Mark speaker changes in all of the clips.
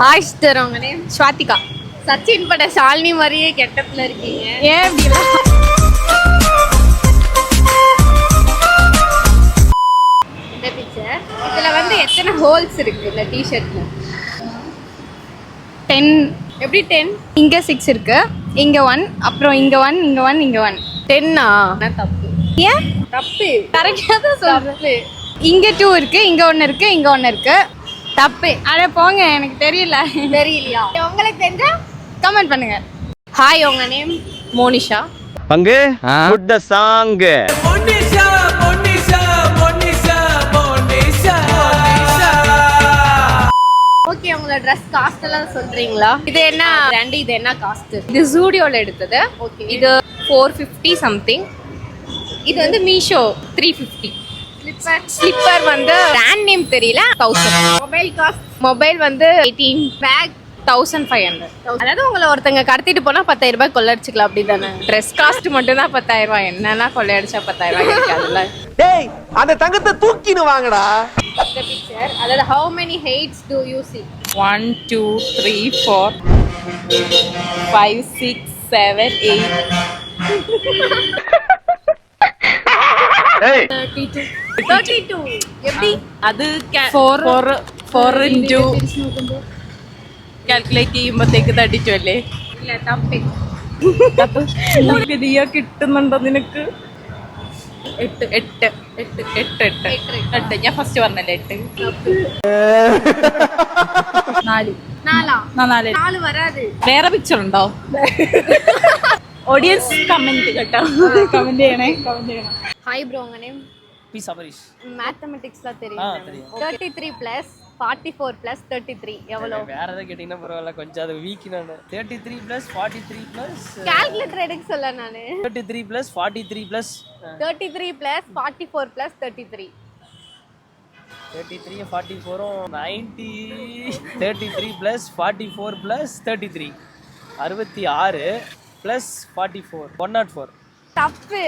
Speaker 1: Hi sister, உங்க name?
Speaker 2: Swathika.
Speaker 1: Sachin பட ஷாலினி மாதிரியே கெட்டப்ல இருக்கீங்க,
Speaker 2: ஏன் அப்படிலாம்?
Speaker 1: இந்த பிக்சர் இதுல வந்து எத்தனை ஹோல்ஸ் இருக்கு இந்த டி-ஷர்ட்ல?
Speaker 2: 10.
Speaker 1: எப்படி 10?
Speaker 2: இங்க 6 இருக்கு, இங்க 1, அப்புறம் இங்க 1, இங்க 1, இங்க 1.
Speaker 1: 10ஆ? தப்பு.
Speaker 2: ஏன்
Speaker 1: தப்பு.
Speaker 2: கரெக்டா தான் சொல்றேன்.
Speaker 1: தப்பு.
Speaker 2: இங்க 2 இருக்கு, இங்க 1 இருக்கு, இங்க 1 இருக்கு. தப்பு. அட போங்க, எனக்கு தெரியல.
Speaker 1: தெரியலையா? உங்களுக்கு தெரிஞ்சா
Speaker 2: கமெண்ட் பண்ணுங்க.
Speaker 1: ஹாய், உங்க நேம்?
Speaker 3: மோனிஷா.
Speaker 4: பங்கு put the song.
Speaker 5: Monisha Monisha Monisha Monisha.
Speaker 1: Okay, உங்களோட ட்ரெஸ் காஸ்ட் எல்லாம் சொல்றீங்களா? இது என்ன பிராண்ட், இது என்ன காஸ்ட்?
Speaker 2: இது ஜூடியோல எடுத்தது.
Speaker 1: ஓகே.
Speaker 2: இது 450 சம்திங். இது வந்து மீஷோ 350. ஸ்லிப்பர் வந்து பிராண்ட் நேம் தெரியல, 1000.
Speaker 1: Mobile cost?
Speaker 2: மொபைல் வந்து 18.
Speaker 1: பேக்
Speaker 2: 1500.
Speaker 1: அதாவது உங்களை ஒருத்தங்க கடத்திட்டு போனா 10,000 ரூபாய் கொள்ளடிச்சுக்கலாம், அப்படிதானே?
Speaker 2: ட்ரெஸ் காஸ்ட் மட்டும் தான் 10,000 ரூபாய். என்னன்னா கொள்ளையடிச்சா 10,000 ரூபாய் கிடைக்காதுல்ல.
Speaker 5: டேய், அந்த தங்கத்தை தூக்கின்னு வாங்கடா.
Speaker 1: இந்த பிக்சர் அதாவது how many heights do you see?
Speaker 3: 1 2 3 4 5 6 7 8.
Speaker 4: Hey,
Speaker 1: 32. எப்படி?
Speaker 3: അത് 4 into കാൽക്കുലേറ്റ് ചെയ്യുമ്പോഴത്തേക്ക് 32 അല്ലേ?
Speaker 1: இல்ல, தப்பு.
Speaker 3: നീ കിട്ടുന്നുണ്ടോ നിനക്ക്? 8 ഞാൻ ഫസ്റ്റ് പറഞ്ഞല്ലേ 8.
Speaker 1: தப்பு.
Speaker 3: 4.
Speaker 1: நாலா?
Speaker 3: 4.
Speaker 1: 4 வராது.
Speaker 3: വേറെ പിക്ചർ ഉണ്ടോ? ഓഡിയൻസ് കമന്റ് കേട്ടോ, കമന്റ് ചെയ്യണേ.
Speaker 1: ஹாய் ப்ரோ, உங்க நேம்?
Speaker 5: பி சபரிஷ்.
Speaker 1: மேத்தமெட்டிக்ஸ்லாம் தெரியும்? 33 plus 44 plus 33 எவ்வளவு?
Speaker 5: வேற ஏதாவது கேட்டீங்கன்னா பரவாயில்ல, கொஞ்சம் அது வீக். நான் 33 plus 43 plus
Speaker 1: கால்குலேட்டர் எடுக்க சொல்ல நானு.
Speaker 5: 33 plus 43 plus
Speaker 1: 33 plus 44 plus 33.
Speaker 5: 33 44 90. 33 plus 44 plus 33 66 plus 44 104.
Speaker 1: தப்பு.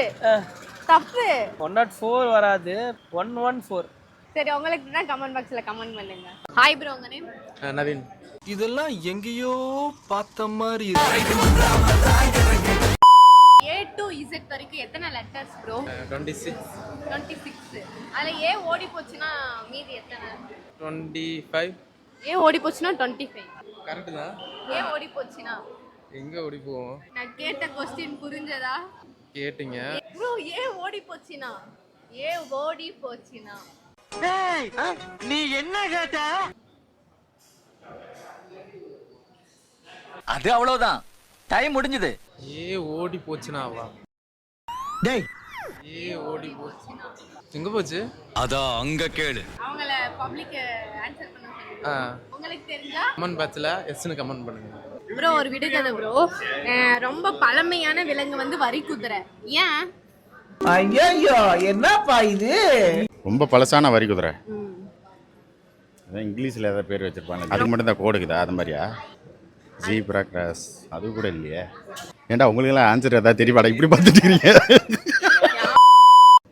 Speaker 1: தப்பு.
Speaker 5: 104 வராது, 114.
Speaker 1: சரி, உங்களுக்கு தான் கமெண்ட் பாக்ஸ்ல கமெண்ட் பண்ணுங்க. ஹாய் ப்ரோ, உங்க நேம்?
Speaker 5: நவீன்.
Speaker 6: இதெல்லாம் எங்கேயோ பார்த்த மாதிரி
Speaker 1: A to Z வரைக்கும் எத்தனை லெட்டர்ஸ் ப்ரோ?
Speaker 6: 26
Speaker 1: 26. அதுல A ஓடி போச்சுனா மீதி எத்தனை?
Speaker 6: 25
Speaker 1: A ஓடி போச்சுனா 25.
Speaker 6: கரெக்ட் தான்.
Speaker 1: A ஓடி போச்சுனா
Speaker 6: எங்க ஓடி போவோம்?
Speaker 1: நான் கேட்ட क्वेश्चन புரிஞ்சதா?
Speaker 6: கேட்டிங்க.
Speaker 1: ப்ரோ, A ஓடி போச்சுனா, A ஓடி போச்சுனா
Speaker 5: நீ என்ன கேட்ட?
Speaker 7: அது அவ்வளவுதான், டைம் முடிஞ்சது.
Speaker 6: ஏ ஓடி போச்சுனாவா?
Speaker 7: டேய்,
Speaker 6: ஏ ஓடி போச்சு எங்க போச்சு?
Speaker 7: அதான் அங்க கேளு.
Speaker 1: அவங்கள பப்ளிக் ஆன்சர் பண்ண சொல்லுங்க. உங்களுக்கு தெரிஞ்சா
Speaker 6: கமெண்ட் பாக்ஸ்ல எஸ்னு கமெண்ட் பண்ணுங்க.
Speaker 1: ப்ரோ, ஒரு விடுகதை ப்ரோ. ரொம்ப பழமையான விலங்கு வந்து வரி குதிரை. ஏன்?
Speaker 5: ஐயோ, என்னப்பா இது?
Speaker 8: ரொம்ப பழசான வரி குதிரை. அதான் இங்கிலீஷில் ஏதாவது பேர் வச்சுருப்பாங்க, அதுக்கு மட்டும் தான் கோடுக்குதா? அது மாதிரியா? ஜீப்ரா கிராஸ் அது கூட இல்லையே. ஏன்டா உங்களுக்கெல்லாம் ஆன்சர் ஏதாவது தெரியுமாடா? இப்படி பார்த்துட்டுக்கிறீங்க.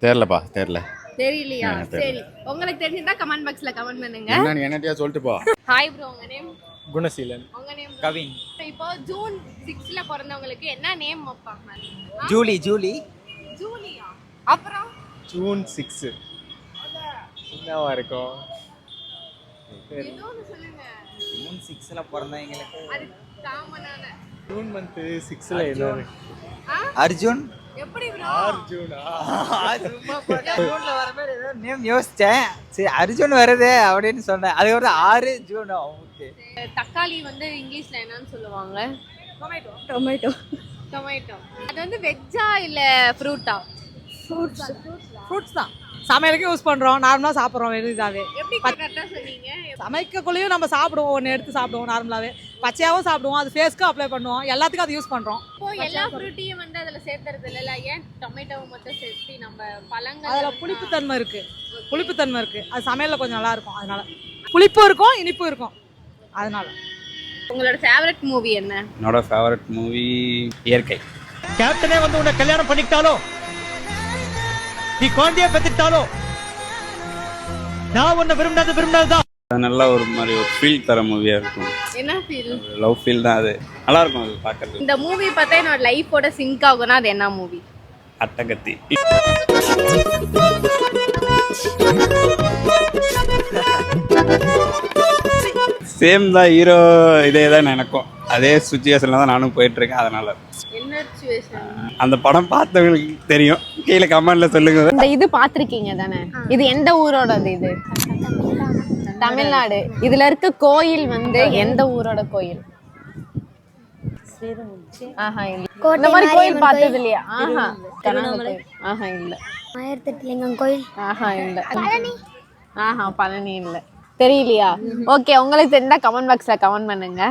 Speaker 8: தெரிலப்பா, தெரில.
Speaker 1: தெரியலையா? சரி, உங்களுக்கு தெரிஞ்சா கமெண்ட் பாக்ஸ்ல கமெண்ட் பண்ணுங்க.
Speaker 8: என்னன்னு என்னட்டியா சொல்லிட்டு போ.
Speaker 1: ஹாய் ப்ரோ, உங்க நேம்?
Speaker 5: குணசீலன்.
Speaker 1: உங்க நேம்?
Speaker 5: கவின்.
Speaker 1: இப்போ ஜூன் 6ல பிறந்தவங்களுக்கு என்ன நேம் வைப்பாங்க?
Speaker 5: ஜூலி. ஜூலி.
Speaker 1: ஜூலியா? அப்புறம்
Speaker 6: ஜூன் 6 என்னவா இருக்கும்?
Speaker 1: ஏதோ ஒன்று சொல்லுங்க.
Speaker 5: ஜூன் 6ல பிறந்தவங்களுக்கு
Speaker 1: அது காமனான.
Speaker 6: ஜூன் மந்த் 6ல என்ன?
Speaker 7: அர்ஜுன்.
Speaker 1: எப்படி ப்ரோ?
Speaker 6: ஜூனா?
Speaker 7: ஜூன்ல வர மாதிரி ஏதோ நேம் யோசிச்சேன். சரி, அர்ஜுன் வருது அப்படின்னு சொன்னேன். அதுக்கப்புறம் 6 ஜூன். ஓகே.
Speaker 1: தக்காளி வந்து இங்கிலீஷ்ல என்னன்னு சொல்லுவாங்க? டொமேட்டோ.
Speaker 2: டொமேட்டோ.
Speaker 1: டொமேட்டோ. அது வந்து வெஜ்ஜா இல்ல ஃப்ரூட்டா?
Speaker 3: ஃப்ரூட்ஸ் தான் சமையலுக்கு யூஸ் பண்றோம், நார்மலா சாப்பிடுறோம். இதாவே
Speaker 1: எப்படி கரெக்டா சொன்னீங்க?
Speaker 3: சமைக்கக்குள்ளேயும் நம்ம சாப்பிடுவோம், ஒன்று எடுத்து சாப்பிடுவோம். நார்மலாவே பச்சையாவும் சாப்பிடுவோம், அது ஃபேஸ்க்கு அப்ளை பண்ணுவோம், எல்லாத்துக்கும் அது யூஸ் பண்றோம்.
Speaker 1: இப்போ எல்லா ஃப்ரூட்டையும் வந்து அதுல சேர்த்துறது இல்ல, ஏன் டொமேட்டோவை மட்டும் சேர்த்து நம்ம பழங்கள்?
Speaker 3: அதுல புளிப்புத்தன்மை இருக்கு, அது சமையல்ல கொஞ்சம் நல்லா இருக்கும். அதனால புளிப்பும் இருக்கும், இனிப்பும் இருக்கும். அதனால.
Speaker 1: உங்களோட ஃபேவரட் மூவி என்ன?
Speaker 4: என்னோட ஃபேவரட் மூவி இயற்கை.
Speaker 5: கேப்டனே வந்து உன்னை கல்யாணம் பண்ணிக்கிட்டாலோ, நீ குழந்தைய பெற்றுட்டாலோ, நான் உன்னை விரும்பினதுதான்.
Speaker 4: அது நல்லா ஒரு மாதிரி ஒரு ஃபீல் தர மூவியாக இருக்கும்.
Speaker 1: என்ன ஃபீல்?
Speaker 4: லவ் ஃபீல் தான் அது. நல்லா இருக்கும் அது பார்க்கறது.
Speaker 1: இந்த மூவி பார்த்தா என்னோட லைஃபோட சிங்க் ஆகும்னா அது என்ன மூவி?
Speaker 4: அட்டகத்தி. சேம் தான், ஹீரோ இதே தான் எனக்கும். அதே சுச்சுவேஷனில் தான் நானும் போயிட்டுருக்கேன். அதனால்
Speaker 1: என்ன சிச்சுவேஷன்?
Speaker 4: அந்த படம் பார்த்தவங்களுக்கு தெரியும். கீழே கமெண்ட்ல சொல்லுங்க.
Speaker 2: இந்த இது பார்த்துருக்கீங்க தானே? இது எந்த ஊரோடது? இது தமிழ்நாடு. இதுல இருக்க கோயில் வந்து எந்த ஊரோட கோயில்? ஆஹா இல்ல. இந்த மாதிரி கோயில் பார்த்தது இல்லையா? ஆஹா திருவண்ணாமலை. ஆஹா இல்ல.
Speaker 9: 1008 லிங்கம் கோயில்.
Speaker 2: ஆஹா இல்ல. ஆஹா பழனி இல்ல. தெரியலையா? ஓகே, உங்களுக்கு தெரிஞ்சா கமெண்ட் பாக்ஸ்ல கமெண்ட் பண்ணுங்க.